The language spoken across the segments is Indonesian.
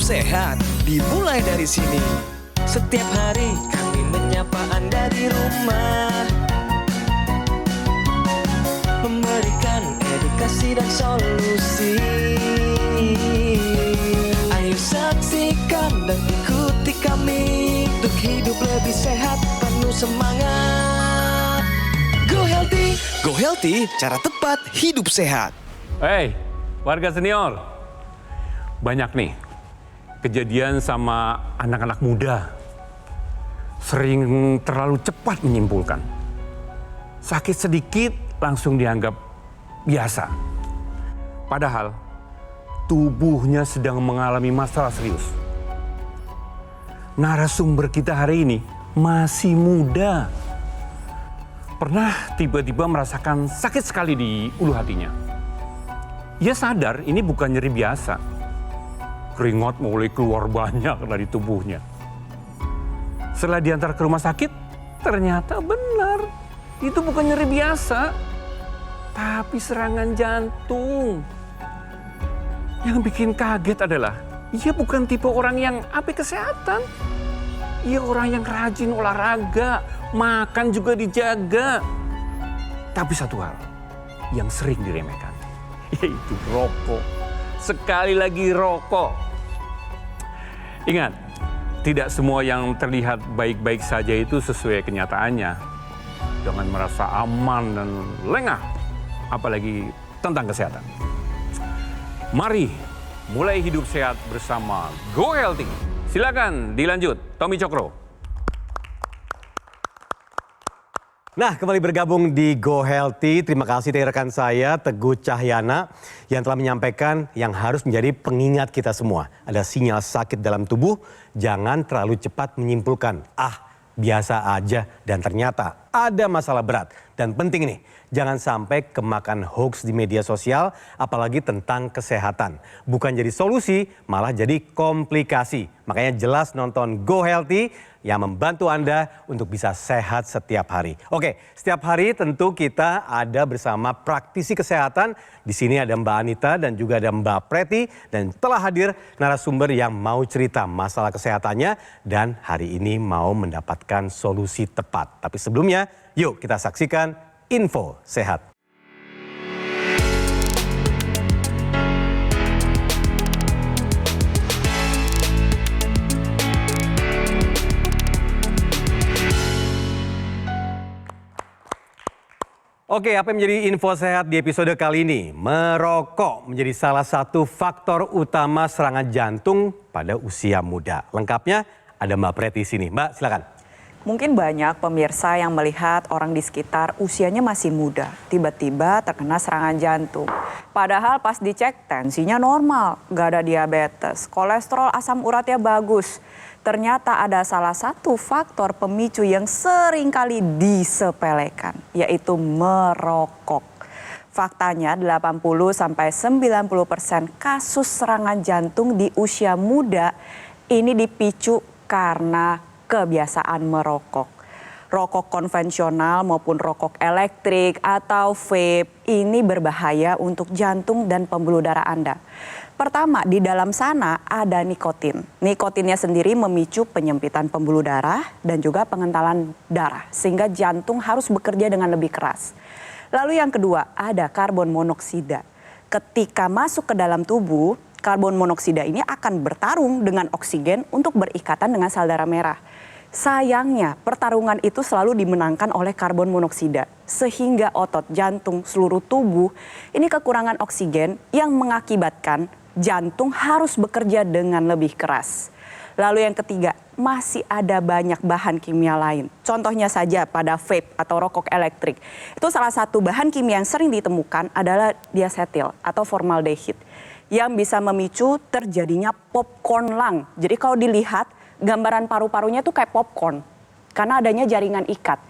sehat dimulai dari sini. Setiap hari kami menyapa Anda di rumah, memberikan edukasi dan solusi. Ayo saksikan dan ikuti kami untuk hidup lebih sehat, penuh semangat. Go Healthy, cara tepat hidup sehat. Hey, warga senior. Banyak nih kejadian sama anak-anak muda. Sering terlalu cepat menyimpulkan. Sakit sedikit langsung dianggap biasa. Padahal tubuhnya sedang mengalami masalah serius. Narasumber kita hari ini masih muda. Pernah tiba-tiba merasakan sakit sekali di ulu hatinya. Ia sadar ini bukan nyeri biasa. Keringat mulai keluar banyak dari tubuhnya. Setelah diantar ke rumah sakit, ternyata benar. Itu bukan nyeri biasa, tapi serangan jantung. Yang bikin kaget adalah, ia bukan tipe orang yang anti kesehatan. Ia orang yang rajin olahraga, makan juga dijaga. Tapi satu hal yang sering diremehkan, yaitu rokok. Sekali lagi rokok. Ingat, tidak semua yang terlihat baik-baik saja itu sesuai kenyataannya. Jangan merasa aman dan lengah, apalagi tentang kesehatan. Mari mulai hidup sehat bersama Go Healthy. Silakan dilanjut, Tommy Cokro. Nah, kembali bergabung di Go Healthy. Terima kasih dari rekan saya, Teguh Cahyana, yang telah menyampaikan yang harus menjadi pengingat kita semua. Ada sinyal sakit dalam tubuh, jangan terlalu cepat menyimpulkan, biasa aja, dan ternyata ada masalah berat. Dan penting nih, jangan sampai kemakan hoax di media sosial, apalagi tentang kesehatan. Bukan jadi solusi, malah jadi komplikasi. Makanya jelas nonton Go Healthy yang membantu Anda untuk bisa sehat setiap hari. Oke, setiap hari tentu kita ada bersama praktisi kesehatan. Di sini ada Mbak Anita dan juga ada Mbak Preti. Dan telah hadir narasumber yang mau cerita masalah kesehatannya. Dan hari ini mau mendapatkan solusi tepat. Tapi sebelumnya, yuk kita saksikan info sehat. Oke, apa yang menjadi info sehat di episode kali ini? Merokok menjadi salah satu faktor utama serangan jantung pada usia muda. Lengkapnya ada Mbak Preti sini. Mbak, silakan. Mungkin banyak pemirsa yang melihat orang di sekitar usianya masih muda, tiba-tiba terkena serangan jantung. Padahal pas dicek tensinya normal, gak ada diabetes, kolesterol asam uratnya bagus. Ternyata ada salah satu faktor pemicu yang sering kali disepelekan, yaitu merokok. Faktanya 80-90% kasus serangan jantung di usia muda ini dipicu karena kebiasaan merokok. Rokok konvensional maupun rokok elektrik atau vape ini berbahaya untuk jantung dan pembuluh darah Anda. Pertama, di dalam sana ada nikotin. Nikotinnya sendiri memicu penyempitan pembuluh darah dan juga pengentalan darah, sehingga jantung harus bekerja dengan lebih keras. Lalu yang kedua, ada karbon monoksida. Ketika masuk ke dalam tubuh, karbon monoksida ini akan bertarung dengan oksigen untuk berikatan dengan sel darah merah. Sayangnya, pertarungan itu selalu dimenangkan oleh karbon monoksida, sehingga otot, jantung, seluruh tubuh ini kekurangan oksigen yang mengakibatkan jantung harus bekerja dengan lebih keras. Lalu yang ketiga, masih ada banyak bahan kimia lain. Contohnya saja pada vape atau rokok elektrik. Itu salah satu bahan kimia yang sering ditemukan adalah diasetil atau formaldehid yang bisa memicu terjadinya popcorn lung. Jadi kalau dilihat gambaran paru-parunya tuh kayak popcorn karena adanya jaringan ikat.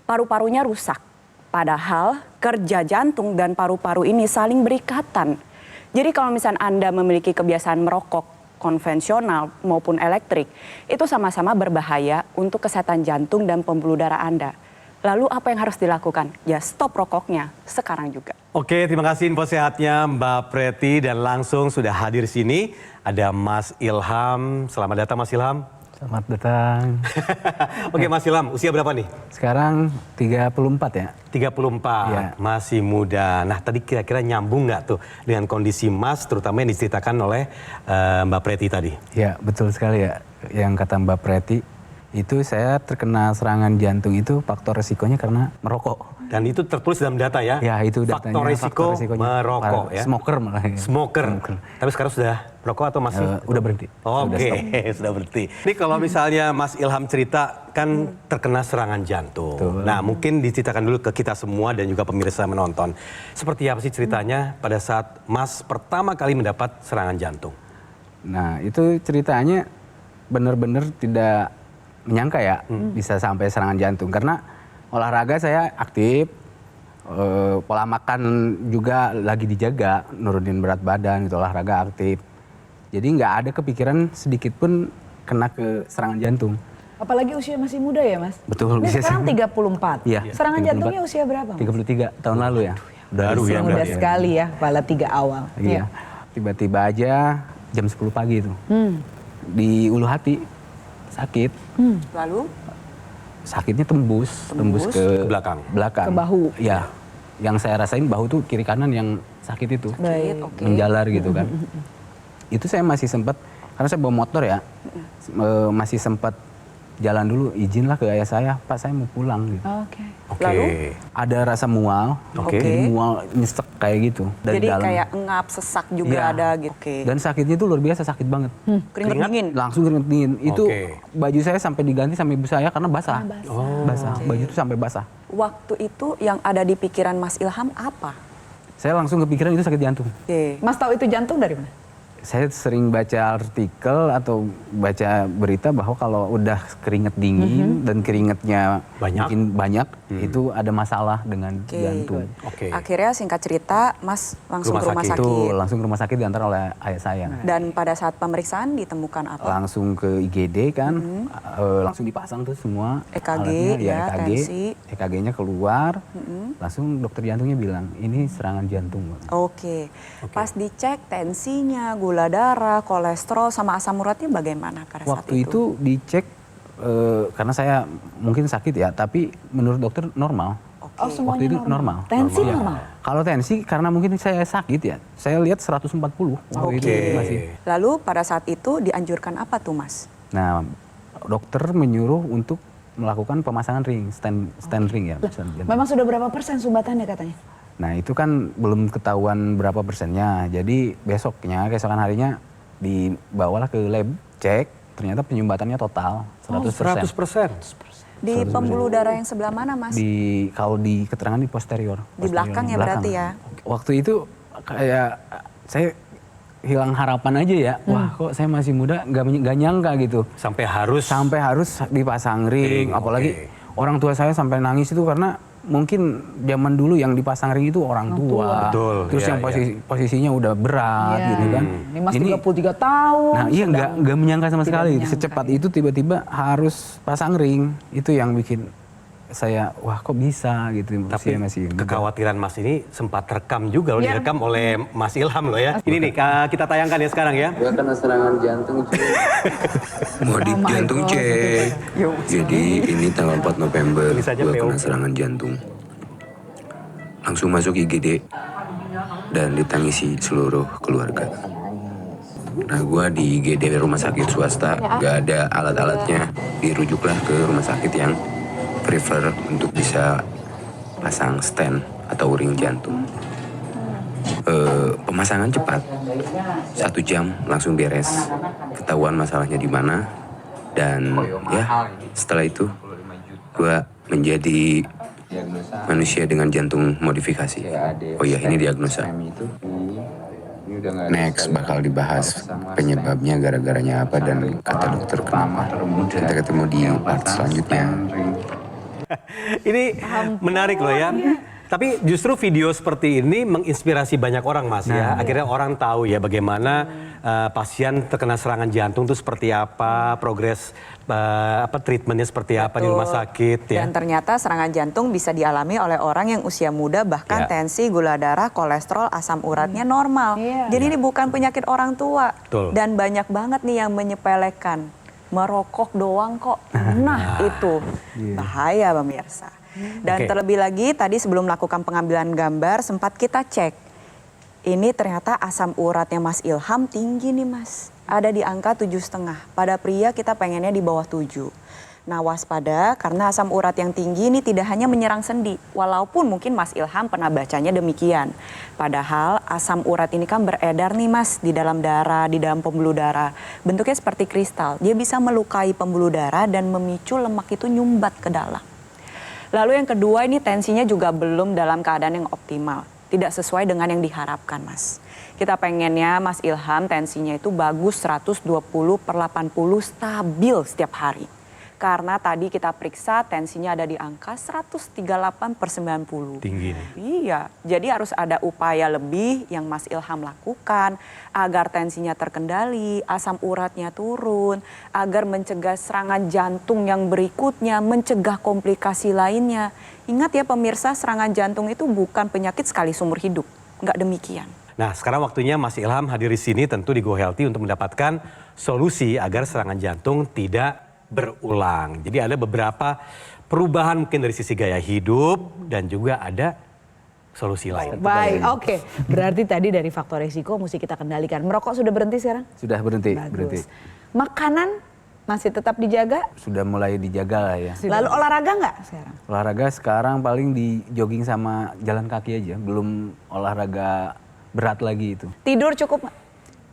Paru-parunya rusak. Padahal kerja jantung dan paru-paru ini saling berikatan. Jadi kalau misalnya Anda memiliki kebiasaan merokok konvensional maupun elektrik, itu sama-sama berbahaya untuk kesehatan jantung dan pembuluh darah Anda. Lalu apa yang harus dilakukan? Ya stop rokoknya sekarang juga. Oke, terima kasih info sehatnya Mbak Preti, dan langsung sudah hadir di sini ada Mas Ilham. Selamat datang Mas Ilham. Selamat datang. Oke Mas Ilham, usia berapa nih? Sekarang 34 ya. 34, Ya. masih muda. Nah tadi kira-kira nyambung nggak tuh dengan kondisi Mas, terutama yang diceritakan oleh Mbak Preti tadi? Ya betul sekali ya. Yang kata Mbak Preti, itu saya terkena serangan jantung itu faktor resikonya karena merokok. Dan itu tertulis dalam data ya? Ya itu datanya. Faktor risiko merokok ya? Smoker malah ya. Smoker. Tapi sekarang sudah merokok atau masih? Udah berhenti. Oke, sudah berhenti. Ini kalau misalnya Mas Ilham cerita kan terkena serangan jantung. Betul. Nah mungkin diceritakan dulu ke kita semua dan juga pemirsa menonton. Seperti apa sih ceritanya pada saat Mas pertama kali mendapat serangan jantung? Nah itu ceritanya benar-benar tidak menyangka ya bisa sampai serangan jantung. Karena olahraga saya aktif, pola makan juga lagi dijaga, nurunin berat badan gitu, olahraga aktif. Jadi nggak ada kepikiran sedikit pun kena ke serangan jantung. Apalagi usia masih muda ya Mas? Betul. Ini bisa sekarang sampai- 34. Iya, Serangan 34. jantungnya usia berapa Mas? 33 tahun lalu ya. Baru ya, Muda berarti ya. sekali ya, kepala 3 awal. Iya. Tiba-tiba aja jam 10 pagi itu. Di ulu hati sakit. Lalu Sakitnya tembus ke belakang. Belakang. Ke bahu. Iya. Yang saya rasain bahu tuh kiri kanan yang sakit itu. Baik. oke. Menjalar gitu kan. Itu saya masih sempat, karena saya bawa motor ya, masih sempat jalan dulu, izinlah ke ayah saya, Pak saya mau pulang gitu. Oke. Oke. Lalu? Ada rasa mual, Oke. jadi mual nyesek kayak gitu dari jadi dalam. kayak engap, sesak juga Iya. ada gitu. Oke. Dan sakitnya itu luar biasa sakit banget. Keringat dingin. Langsung keringet dingin. Itu Oke. baju saya sampai diganti sama ibu saya karena basah. Basah. Baju itu sampai basah. Waktu itu yang ada di pikiran Mas Ilham apa? Saya langsung kepikiran itu sakit jantung. Oke. Mas tahu itu jantung dari mana? Saya sering baca artikel atau baca berita bahwa kalau udah keringet dingin dan keringetnya Banyak. mungkin banyak, itu ada masalah dengan Oke. jantung. Oke. Akhirnya singkat cerita, Mas langsung ke rumah sakit. Itu langsung ke rumah sakit diantar oleh ayah saya. Dan pada saat pemeriksaan ditemukan apa? Langsung ke IGD kan, langsung dipasang tuh semua EKG, alatnya, ya, EKG, tensi. EKG-nya keluar, langsung dokter jantungnya bilang ini serangan jantung. Oke. Pas dicek tensinya, gula darah, kolesterol, sama asam uratnya bagaimana pada saat Waktu itu dicek karena saya mungkin sakit ya, tapi menurut dokter normal. Oh semuanya Waktu itu normal. normal. Tensi Iya. normal. Kalau tensi karena mungkin saya sakit ya, saya lihat 140 waktu itu Oke. masih. Lalu pada saat itu dianjurkan apa tuh Mas? Nah, dokter menyuruh untuk melakukan pemasangan ring, stand ring ya. stand jantung. Memang sudah berapa persen sumbatannya katanya? Nah itu kan belum ketahuan berapa persennya. Jadi keesokan harinya dibawalah ke lab, cek, ternyata penyumbatannya total 100%. 100%. Di pembuluh darah yang sebelah mana Mas? Kalau di keterangan di posterior. Di belakang ya berarti ya? Waktu itu kayak saya hilang harapan aja ya. Wah kok saya masih muda nggak nyangka gitu. Sampai harus Dipasang ring, Ring, apalagi orang tua saya sampai nangis itu karena mungkin zaman dulu yang dipasang ring itu orang tua. Betul, Terus iya, yang posisinya udah berat Iya. gitu kan. Ini Mas 33 tahun. Nah iya nggak menyangka sama tidak sekali. menyangka, Secepat ya. itu tiba-tiba harus pasang ring. Itu yang bikin saya wah kok bisa gitu. Tapi usia masih muda. kekhawatiran Mas ini sempat rekam juga loh, Ya. direkam oleh Mas Ilham loh ya. Ini nih kita tayangkan ya sekarang ya. Gue kena serangan jantung cuy. Modif Oh my jantung God. cek. Jadi ini tanggal 4 November Tulis aja gue PO. kena serangan jantung. Langsung masuk IGD dan ditangisi seluruh keluarga. Nah gue di IGD rumah sakit swasta, gak ada alat-alatnya. Dirujuklah ke rumah sakit yang prefer untuk bisa pasang stand atau ring jantung. Pemasangan cepat, 1 jam langsung beres, ketahuan masalahnya di mana, dan ya setelah itu gue menjadi manusia dengan jantung modifikasi. Oh iya ini diagnosa. Next bakal dibahas penyebabnya gara-garanya apa dan kata dokter kenapa. Kita ketemu di part selanjutnya. Ini menarik loh ya. Tapi justru video seperti ini menginspirasi banyak orang, Mas, ya. Akhirnya orang tahu ya bagaimana pasien terkena serangan jantung itu seperti apa, progres treatmentnya seperti apa di rumah sakit ya. Dan ternyata serangan jantung bisa dialami oleh orang yang usia muda, bahkan tensi, gula darah, kolesterol, asam uratnya normal. Jadi ini bukan penyakit orang tua. Betul. Dan banyak banget nih yang menyepelekan. Merokok doang kok. Nah itu bahaya pemirsa. Dan terlebih lagi tadi sebelum melakukan pengambilan gambar sempat kita cek. Ini ternyata asam uratnya Mas Ilham tinggi nih Mas. Ada di angka 7,5. Pada pria kita pengennya di bawah 7. Nah waspada karena asam urat yang tinggi ini tidak hanya menyerang sendi. Walaupun mungkin Mas Ilham pernah bacanya demikian. Padahal asam urat ini kan beredar nih Mas di dalam darah, di dalam pembuluh darah. Bentuknya seperti kristal. Dia bisa melukai pembuluh darah dan memicu lemak itu nyumbat ke dalam. Lalu yang kedua ini tensinya juga belum dalam keadaan yang optimal. Tidak sesuai dengan yang diharapkan Mas. Kita pengennya Mas Ilham tensinya itu bagus 120/80 stabil setiap hari. Karena tadi kita periksa tensinya ada di angka 138/90. Tinggi nih. Iya, jadi harus ada upaya lebih yang Mas Ilham lakukan agar tensinya terkendali, asam uratnya turun, agar mencegah serangan jantung yang berikutnya, mencegah komplikasi lainnya. Ingat ya pemirsa, serangan jantung itu bukan penyakit sekali seumur hidup, nggak demikian. Nah, sekarang waktunya Mas Ilham hadir di sini tentu di Go Healthy untuk mendapatkan solusi agar serangan jantung tidak berulang. Jadi ada beberapa perubahan mungkin dari sisi gaya hidup dan juga ada solusi lain. Baik, oke. Berarti tadi dari faktor resiko mesti kita kendalikan. Merokok sudah berhenti sekarang? Sudah berhenti. Bagus. Makanan masih tetap dijaga? Sudah mulai dijaga lah ya. Lalu olahraga nggak sekarang? Olahraga sekarang paling di jogging sama jalan kaki aja. Belum olahraga berat lagi itu. Tidur cukup nggak?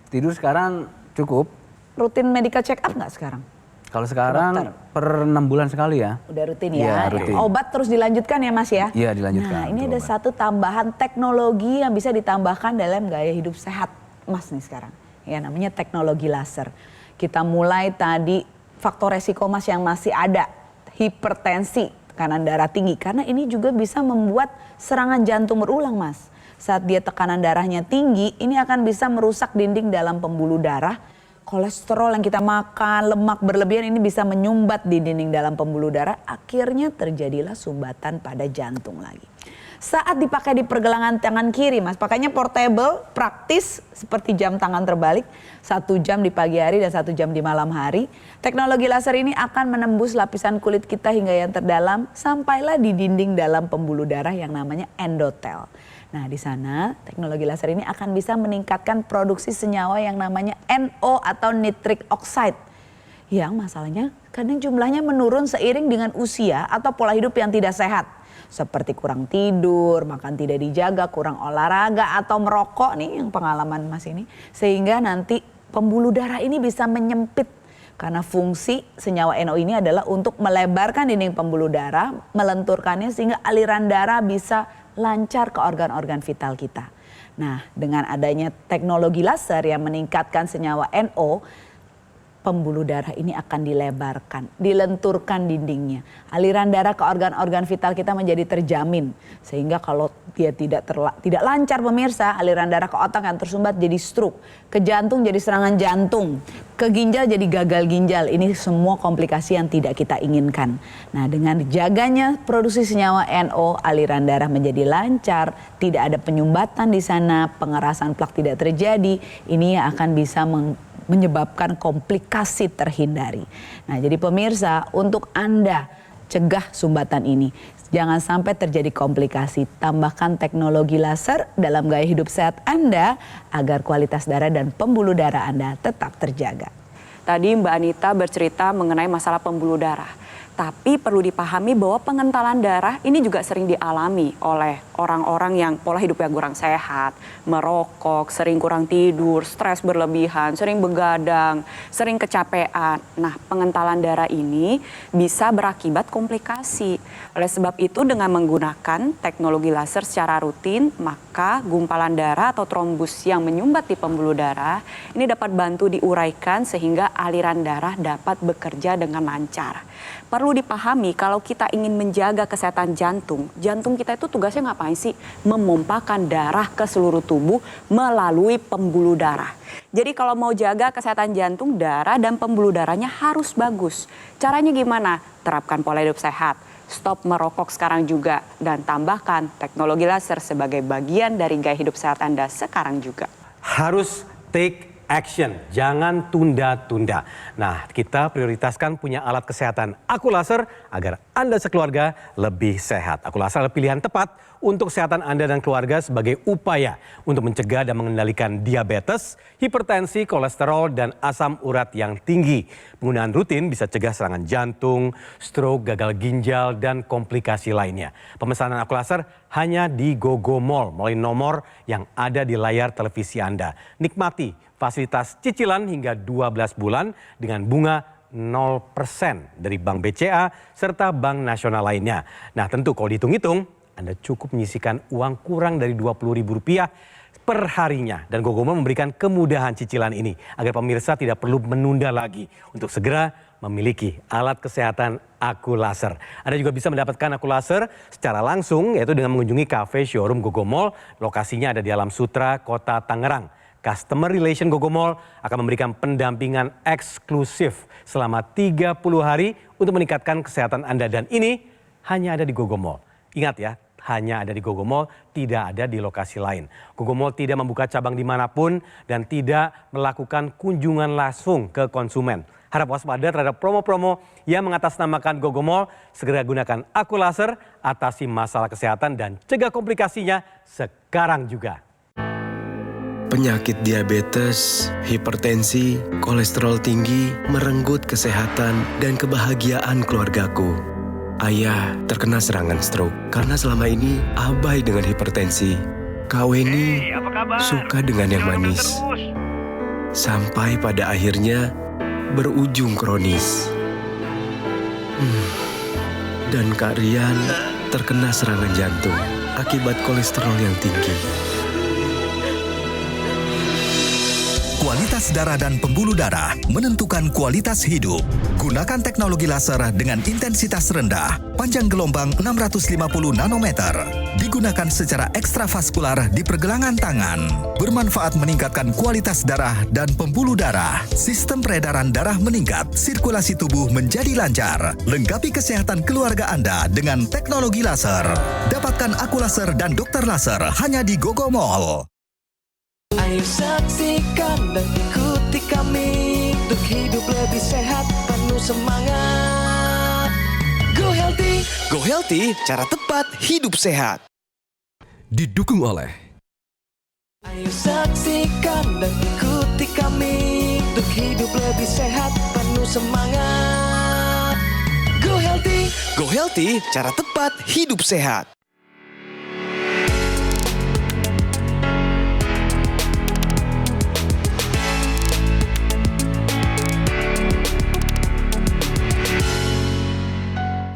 Tidur sekarang cukup. Rutin medical check up nggak sekarang? Kalau sekarang per 6 bulan sekali ya. Udah rutin Iya, ya. rutin. Obat terus dilanjutkan ya Mas ya? Iya, dilanjutkan. Nah ini untuk ada obat. satu tambahan teknologi yang bisa ditambahkan dalam gaya hidup sehat Mas nih sekarang. Ya namanya teknologi laser. Kita mulai tadi faktor resiko Mas yang masih ada. Hipertensi, tekanan darah tinggi. Karena ini juga bisa membuat serangan jantung berulang Mas. Saat dia tekanan darahnya tinggi, ini akan bisa merusak dinding dalam pembuluh darah. Kolesterol yang kita makan, lemak berlebihan ini bisa menyumbat di dinding dalam pembuluh darah. Akhirnya terjadilah sumbatan pada jantung lagi. Saat dipakai di pergelangan tangan kiri Mas, pakainya portable, praktis seperti jam tangan terbalik. 1 jam di pagi hari dan 1 jam di malam hari. Teknologi laser ini akan menembus lapisan kulit kita hingga yang terdalam. Sampailah di dinding dalam pembuluh darah yang namanya endotel. Nah di sana teknologi laser ini akan bisa meningkatkan produksi senyawa yang namanya NO atau nitric oxide. Yang masalahnya kadang jumlahnya menurun seiring dengan usia atau pola hidup yang tidak sehat. Seperti kurang tidur, makan tidak dijaga, kurang olahraga atau merokok nih yang pengalaman Mas ini. Sehingga nanti pembuluh darah ini bisa menyempit. Karena fungsi senyawa NO ini adalah untuk melebarkan dinding pembuluh darah, melenturkannya sehingga aliran darah bisa lancar ke organ-organ vital kita. Nah, dengan adanya teknologi laser yang meningkatkan senyawa NO, pembuluh darah ini akan dilebarkan, dilenturkan dindingnya. Aliran darah ke organ-organ vital kita menjadi terjamin. Sehingga kalau dia tidak lancar pemirsa, aliran darah ke otak yang tersumbat jadi stroke, ke jantung jadi serangan jantung, ke ginjal jadi gagal ginjal. Ini semua komplikasi yang tidak kita inginkan. Nah dengan dijaganya produksi senyawa NO, aliran darah menjadi lancar, tidak ada penyumbatan di sana, pengerasan plak tidak terjadi. Ini yang akan bisa menyebabkan komplikasi terhindari. Nah jadi pemirsa, untuk Anda cegah sumbatan ini, jangan sampai terjadi komplikasi. Tambahkan teknologi laser dalam gaya hidup sehat Anda agar kualitas darah dan pembuluh darah Anda tetap terjaga. Tadi Mbak Anita bercerita mengenai masalah pembuluh darah. Tapi perlu dipahami bahwa pengentalan darah ini juga sering dialami oleh orang-orang yang pola hidupnya kurang sehat, merokok, sering kurang tidur, stres berlebihan, sering begadang, sering kecapean. Nah, pengentalan darah ini bisa berakibat komplikasi. Oleh sebab itu dengan menggunakan teknologi laser secara rutin, maka gumpalan darah atau trombus yang menyumbat di pembuluh darah ini dapat bantu diuraikan sehingga aliran darah dapat bekerja dengan lancar. Perlu dipahami kalau kita ingin menjaga kesehatan jantung, jantung kita itu tugasnya ngapain ngapain sih? Memompakan darah ke seluruh tubuh melalui pembuluh darah. Jadi kalau mau jaga kesehatan jantung, darah dan pembuluh darahnya harus bagus. Caranya gimana? Terapkan pola hidup sehat. Stop merokok sekarang juga. Dan tambahkan teknologi laser sebagai bagian dari gaya hidup sehat Anda sekarang juga. Harus take action, jangan tunda-tunda. Nah, kita prioritaskan punya alat kesehatan Aku Laser agar Anda sekeluarga lebih sehat. Aku Laser adalah pilihan tepat untuk kesehatan Anda dan keluarga sebagai upaya untuk mencegah dan mengendalikan diabetes, hipertensi, kolesterol, dan asam urat yang tinggi. Penggunaan rutin bisa cegah serangan jantung, stroke, gagal ginjal, dan komplikasi lainnya. Pemesanan Aku Laser hanya di GoGo Mall melalui nomor yang ada di layar televisi Anda. Nikmati fasilitas cicilan hingga 12 bulan dengan bunga 0% dari Bank BCA serta Bank Nasional lainnya. Nah tentu kalau dihitung-hitung, Anda cukup menyisihkan uang kurang dari Rp20.000 per harinya. Dan GoGo Mall memberikan kemudahan cicilan ini agar pemirsa tidak perlu menunda lagi untuk segera memiliki alat kesehatan Aku Laser. Anda juga bisa mendapatkan Aku Laser secara langsung yaitu dengan mengunjungi cafe showroom GoGo Mall. Lokasinya ada di Alam Sutra, Kota Tangerang. Customer Relation GoGo Mall akan memberikan pendampingan eksklusif selama 30 hari untuk meningkatkan kesehatan Anda. Dan ini hanya ada di GoGo Mall. Ingat ya, hanya ada di GoGo Mall, tidak ada di lokasi lain. GoGo Mall tidak membuka cabang dimanapun dan tidak melakukan kunjungan langsung ke konsumen. Harap waspada terhadap promo-promo yang mengatasnamakan GoGo Mall. Segera gunakan Aku Laser, atasi masalah kesehatan dan cegah komplikasinya sekarang juga. Penyakit diabetes, hipertensi, kolesterol tinggi merenggut kesehatan dan kebahagiaan keluargaku. Ayah terkena serangan stroke karena selama ini abai dengan hipertensi. Kak Weni suka dengan yang manis. Sampai pada akhirnya berujung kronis. Dan Kak Rian terkena serangan jantung akibat kolesterol yang tinggi. Kualitas darah dan pembuluh darah menentukan kualitas hidup. Gunakan teknologi laser dengan intensitas rendah, panjang gelombang 650 nanometer. Digunakan secara ekstravaskular di pergelangan tangan. Bermanfaat meningkatkan kualitas darah dan pembuluh darah. Sistem peredaran darah meningkat, sirkulasi tubuh menjadi lancar. Lengkapi kesehatan keluarga Anda dengan teknologi laser. Dapatkan Aku Laser dan Dokter Laser hanya di GoGo Mall. Ayo saksikan dan ikuti kami untuk hidup lebih sehat, penuh semangat. Go Healthy. Go Healthy, cara tepat hidup sehat. Didukung oleh Ayo saksikan dan ikuti kami untuk hidup lebih sehat, penuh semangat. Go Healthy. Go Healthy, cara tepat hidup sehat.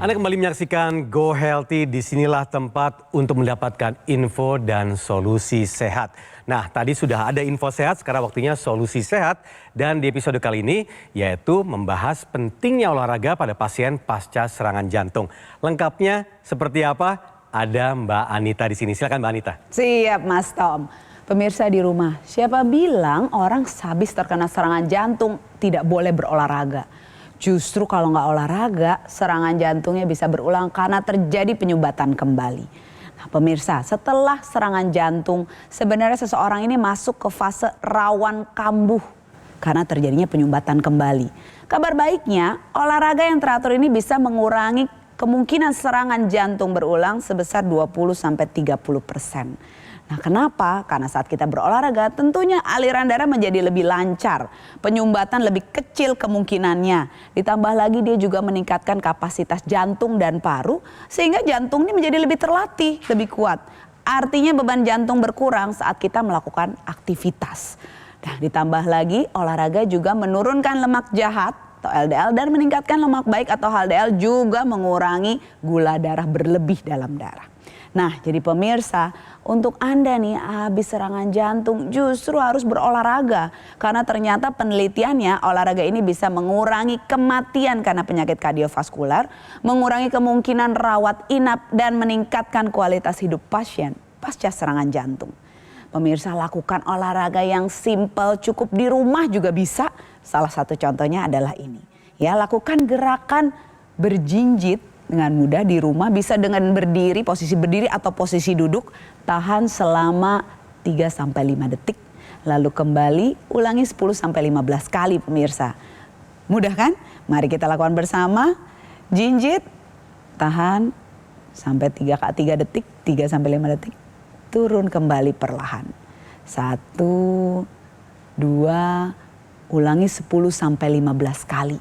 Anda kembali menyaksikan Go Healthy, disinilah tempat untuk mendapatkan info dan solusi sehat. Nah, tadi sudah ada info sehat, sekarang waktunya solusi sehat. Dan di episode kali ini yaitu membahas pentingnya olahraga pada pasien pasca serangan jantung. Lengkapnya seperti apa? Ada Mbak Anita di sini. Silakan Mbak Anita. Siap Mas Tom. Pemirsa di rumah, siapa bilang orang habis terkena serangan jantung tidak boleh berolahraga? Justru kalau nggak olahraga, serangan jantungnya bisa berulang karena terjadi penyumbatan kembali. Nah, pemirsa, setelah serangan jantung, sebenarnya seseorang ini masuk ke fase rawan kambuh karena terjadinya penyumbatan kembali. Kabar baiknya, olahraga yang teratur ini bisa mengurangi kemungkinan serangan jantung berulang sebesar 20-30%. Nah kenapa? Karena saat kita berolahraga tentunya aliran darah menjadi lebih lancar. Penyumbatan lebih kecil kemungkinannya. Ditambah lagi dia juga meningkatkan kapasitas jantung dan paru. Sehingga jantung ini menjadi lebih terlatih, lebih kuat. Artinya beban jantung berkurang saat kita melakukan aktivitas. Nah ditambah lagi olahraga juga menurunkan lemak jahat atau LDL dan meningkatkan lemak baik atau HDL juga mengurangi gula darah berlebih dalam darah. Nah, jadi pemirsa, untuk Anda nih habis serangan jantung justru harus berolahraga. Karena ternyata penelitiannya olahraga ini bisa mengurangi kematian karena penyakit kardiovaskular, mengurangi kemungkinan rawat inap dan meningkatkan kualitas hidup pasien pasca serangan jantung. Pemirsa, lakukan olahraga yang simple, cukup di rumah juga bisa. Salah satu contohnya adalah ini. Ya, lakukan gerakan berjinjit dengan mudah di rumah, bisa dengan berdiri, posisi berdiri atau posisi duduk, tahan selama 3-5 detik. Lalu kembali, ulangi 10-15 kali pemirsa. Mudah kan? Mari kita lakukan bersama. Jinjit, tahan sampai 3 detik, 3-5 detik. Turun kembali perlahan. 1, 2, ulangi 10-15 kali.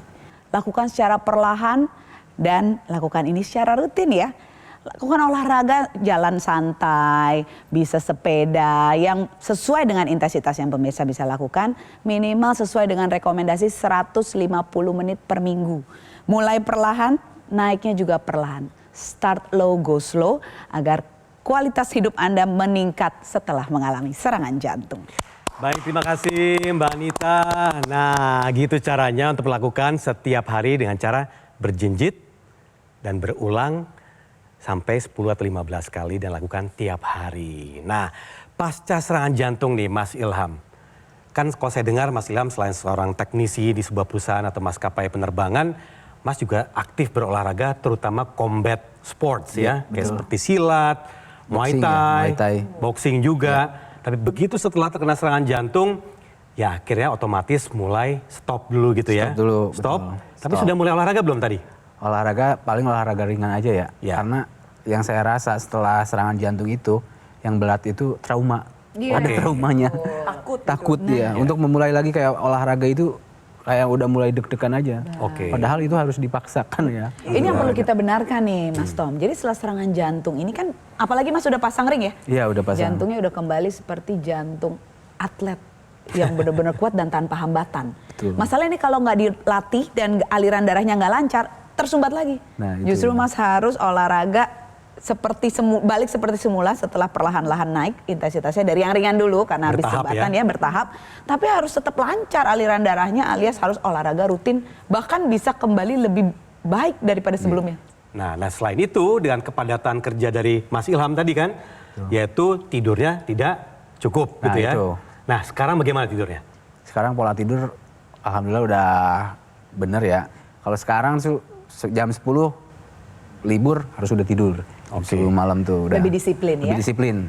Lakukan secara perlahan. Dan lakukan ini secara rutin ya. Lakukan olahraga jalan santai, bisa sepeda yang sesuai dengan intensitas yang pemirsa bisa lakukan. Minimal sesuai dengan rekomendasi 150 menit per minggu. Mulai perlahan, naiknya juga perlahan. Start low, go slow agar kualitas hidup Anda meningkat setelah mengalami serangan jantung. Baik, terima kasih Mbak Anita. Nah, gitu caranya untuk melakukan setiap hari dengan cara berjinjit dan berulang sampai 10 atau 15 kali dan lakukan tiap hari. Nah, pasca serangan jantung nih Mas Ilham. Kan kalau saya dengar Mas Ilham selain seorang teknisi di sebuah perusahaan atau maskapai penerbangan, Mas juga aktif berolahraga terutama combat sports ya. Kayak seperti silat, Muay Thai, boxing juga. Tapi begitu setelah terkena serangan jantung, ya akhirnya otomatis mulai stop dulu gitu ya. Stop dulu. Stop. Betul. Tapi Stop. sudah mulai olahraga belum tadi? Olahraga paling olahraga ringan aja ya. Karena yang saya rasa setelah serangan jantung itu yang berat itu trauma. Ada traumanya. Takut dia. Untuk memulai lagi kayak olahraga itu kayak udah mulai deg-degan aja. Padahal itu harus dipaksakan ya. Ini yang perlu kita benarkan nih Mas Tom. Jadi setelah serangan jantung ini kan apalagi Mas udah pasang ring ya? Iya udah pasang. Jantungnya udah kembali seperti jantung atlet yang benar-benar kuat dan tanpa hambatan. Betul. Masalah ini kalau nggak dilatih dan aliran darahnya nggak lancar, tersumbat lagi. Nah, Justru Mas harus olahraga seperti balik seperti semula setelah perlahan-lahan naik intensitasnya dari yang ringan dulu karena habis jembatan ya bertahap. Tapi harus tetap lancar aliran darahnya alias harus olahraga rutin bahkan bisa kembali lebih baik daripada sebelumnya. Nah selain itu dengan kepadatan kerja dari Mas Ilham tadi kan, yaitu tidurnya tidak cukup gitu ya. Itu. Nah sekarang bagaimana tidurnya? Sekarang pola tidur alhamdulillah udah bener ya. Kalau sekarang jam 10 libur harus udah tidur. Sebelum malam tuh udah. Lebih disiplin ya? Lebih disiplin.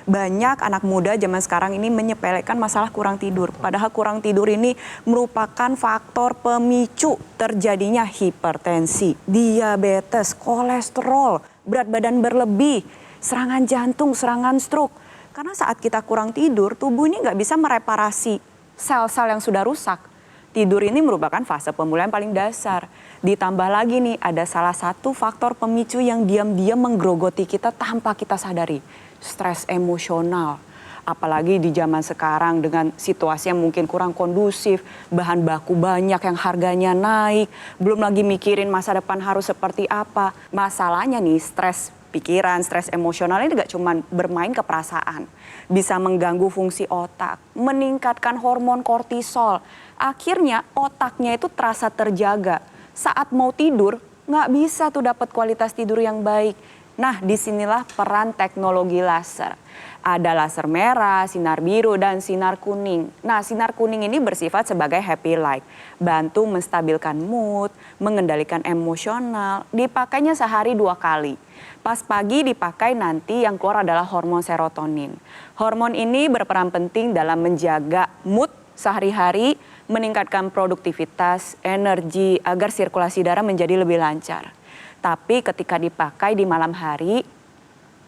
Banyak anak muda zaman sekarang ini menyepelekan masalah kurang tidur. Padahal kurang tidur ini merupakan faktor pemicu terjadinya hipertensi, diabetes, kolesterol, berat badan berlebih, serangan jantung, serangan stroke. Karena saat kita kurang tidur, tubuh ini nggak bisa mereparasi sel-sel yang sudah rusak. Tidur ini merupakan fase pemulihan paling dasar. Ditambah lagi nih ada salah satu faktor pemicu yang diam-diam menggerogoti kita tanpa kita sadari. Stres emosional. Apalagi di zaman sekarang dengan situasi yang mungkin kurang kondusif, bahan baku banyak yang harganya naik, belum lagi mikirin masa depan harus seperti apa. Masalahnya nih stres pikiran, stres emosional ini gak cuma bermain ke perasaan. Bisa mengganggu fungsi otak, meningkatkan hormon kortisol. Akhirnya otaknya itu terasa terjaga. Saat mau tidur gak bisa tuh dapat kualitas tidur yang baik. Nah disinilah peran teknologi laser. Ada laser merah, sinar biru, dan sinar kuning. Nah sinar kuning ini bersifat sebagai happy light. Bantu menstabilkan mood, mengendalikan emosional. Dipakainya sehari 2 kali. Pas pagi dipakai nanti yang keluar adalah hormon serotonin. Hormon ini berperan penting dalam menjaga mood sehari-hari, meningkatkan produktivitas, energi, agar sirkulasi darah menjadi lebih lancar. Tapi ketika dipakai di malam hari,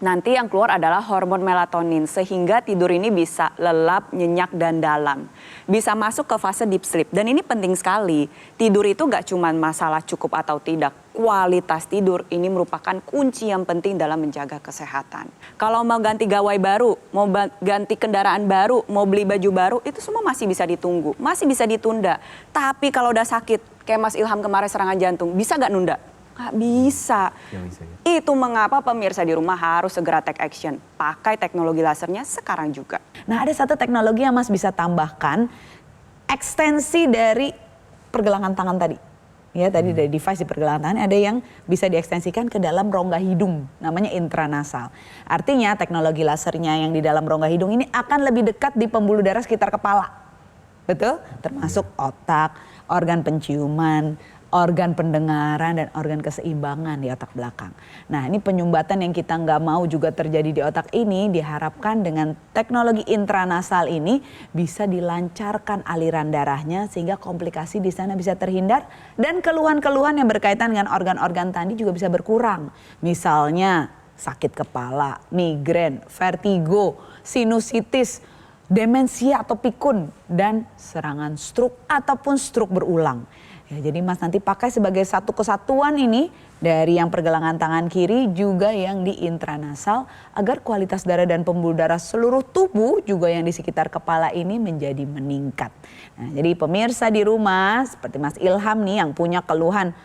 nanti yang keluar adalah hormon melatonin sehingga tidur ini bisa lelap, nyenyak, dan dalam. Bisa masuk ke fase deep sleep. Dan ini penting sekali. Tidur itu gak cuma masalah cukup atau tidak. Kualitas tidur ini merupakan kunci yang penting dalam menjaga kesehatan. Kalau mau ganti gawai baru, mau ganti kendaraan baru, mau beli baju baru, itu semua masih bisa ditunggu. Masih bisa ditunda. Tapi kalau udah sakit, kayak Mas Ilham kemarin serangan jantung, bisa gak nunda? Nggak bisa. Itu mengapa pemirsa di rumah harus segera take action. Pakai teknologi lasernya sekarang juga. Nah, ada satu teknologi yang Mas bisa tambahkan, ekstensi dari pergelangan tangan tadi. Ya, tadi dari device di pergelangan tangan ada yang bisa diekstensikan ke dalam rongga hidung, namanya intranasal. Artinya teknologi lasernya yang di dalam rongga hidung ini akan lebih dekat di pembuluh darah sekitar kepala. Betul? Termasuk otak, organ penciuman, organ pendengaran, dan organ keseimbangan di otak belakang. Nah, ini penyumbatan yang kita nggak mau juga terjadi di otak ini, diharapkan dengan teknologi intranasal ini bisa dilancarkan aliran darahnya sehingga komplikasi di sana bisa terhindar dan keluhan-keluhan yang berkaitan dengan organ-organ tadi juga bisa berkurang. Misalnya sakit kepala, migrain, vertigo, sinusitis, demensia atau pikun, dan serangan stroke ataupun stroke berulang. Ya, jadi Mas nanti pakai sebagai satu kesatuan ini dari yang pergelangan tangan kiri juga yang di intranasal agar kualitas darah dan pembuluh darah seluruh tubuh juga yang di sekitar kepala ini menjadi meningkat. Nah, jadi pemirsa di rumah seperti Mas Ilham nih yang punya keluhan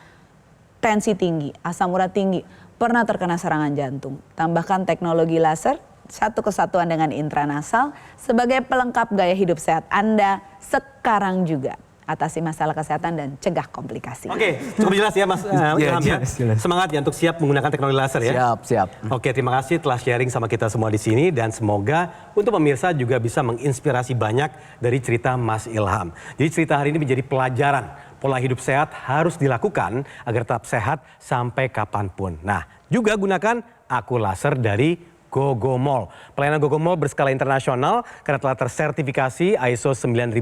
tensi tinggi, asam urat tinggi, pernah terkena serangan jantung. Tambahkan teknologi laser, satu kesatuan dengan intranasal sebagai pelengkap gaya hidup sehat Anda sekarang juga. Atasi masalah kesehatan dan cegah komplikasi. Oke, cukup jelas ya Mas Ilham ya. jelas. Semangat ya untuk siap menggunakan teknologi laser ya. Siap. Oke, terima kasih telah sharing sama kita semua di sini dan semoga untuk pemirsa juga bisa menginspirasi banyak dari cerita Mas Ilham. Jadi cerita hari ini menjadi pelajaran. Pola hidup sehat harus dilakukan agar tetap sehat sampai kapanpun. Nah, juga gunakan aku laser dari Gogomol. Pelayanan Gogomol berskala internasional karena telah tersertifikasi ISO 9001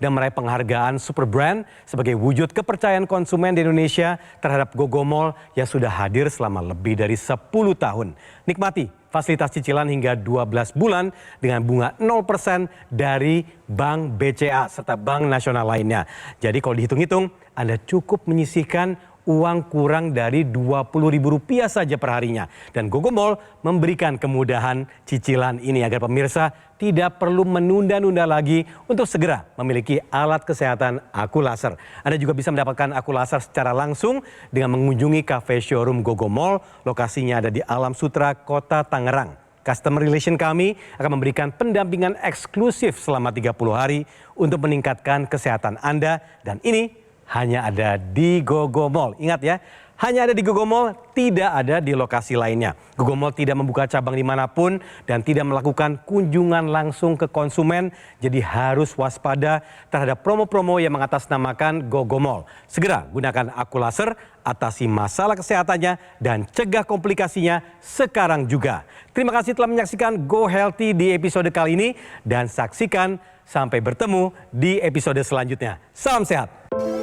dan meraih penghargaan Super Brand sebagai wujud kepercayaan konsumen di Indonesia terhadap Gogomol yang sudah hadir selama lebih dari 10 tahun. Nikmati fasilitas cicilan hingga 12 bulan dengan bunga 0% dari Bank BCA serta bank nasional lainnya. Jadi kalau dihitung-hitung, Anda cukup menyisihkan uang kurang dari Rp20.000 saja per harinya. Dan Gogomol memberikan kemudahan cicilan ini agar pemirsa tidak perlu menunda-nunda lagi untuk segera memiliki alat kesehatan Aku Laser. Anda juga bisa mendapatkan Aku Laser secara langsung dengan mengunjungi cafe showroom Gogomol. Lokasinya ada di Alam Sutra, Kota Tangerang. Customer relation kami akan memberikan pendampingan eksklusif selama 30 hari untuk meningkatkan kesehatan Anda. Dan ini hanya ada di Gogomol. Ingat ya, hanya ada di Gogomol, tidak ada di lokasi lainnya. Gogomol tidak membuka cabang dimanapun dan tidak melakukan kunjungan langsung ke konsumen. Jadi harus waspada terhadap promo-promo yang mengatasnamakan Gogomol. Segera gunakan Aku Laser, atasi masalah kesehatannya dan cegah komplikasinya sekarang juga. Terima kasih telah menyaksikan Go Healthy di episode kali ini dan saksikan sampai bertemu di episode selanjutnya. Salam sehat.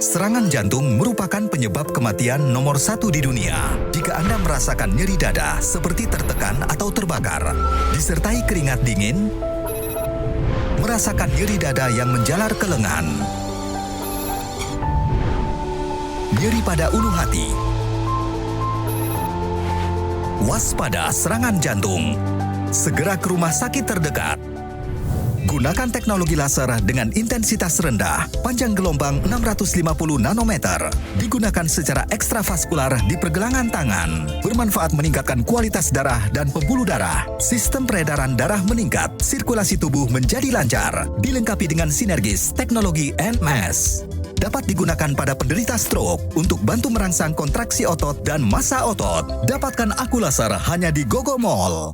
Serangan jantung merupakan penyebab kematian nomor 1 di dunia. Jika Anda merasakan nyeri dada seperti tertekan atau terbakar, disertai keringat dingin, merasakan nyeri dada yang menjalar ke lengan, nyeri pada ulu hati, waspada serangan jantung, segera ke rumah sakit terdekat. Gunakan teknologi laser dengan intensitas rendah, panjang gelombang 650 nanometer. Digunakan secara ekstravaskular di pergelangan tangan. Bermanfaat meningkatkan kualitas darah dan pembuluh darah. Sistem peredaran darah meningkat, sirkulasi tubuh menjadi lancar. Dilengkapi dengan sinergis teknologi NMAS. Dapat digunakan pada penderita stroke untuk bantu merangsang kontraksi otot dan massa otot. Dapatkan Aku Laser hanya di Gogomol.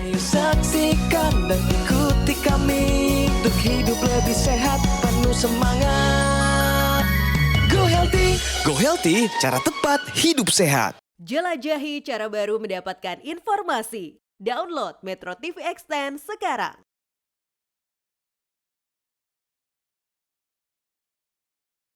Ayo saksikan dan ikuti kami untuk hidup lebih sehat, penuh semangat. Go Healthy, cara tepat hidup sehat. Jelajahi cara baru mendapatkan informasi. Download Metro TV Extend sekarang.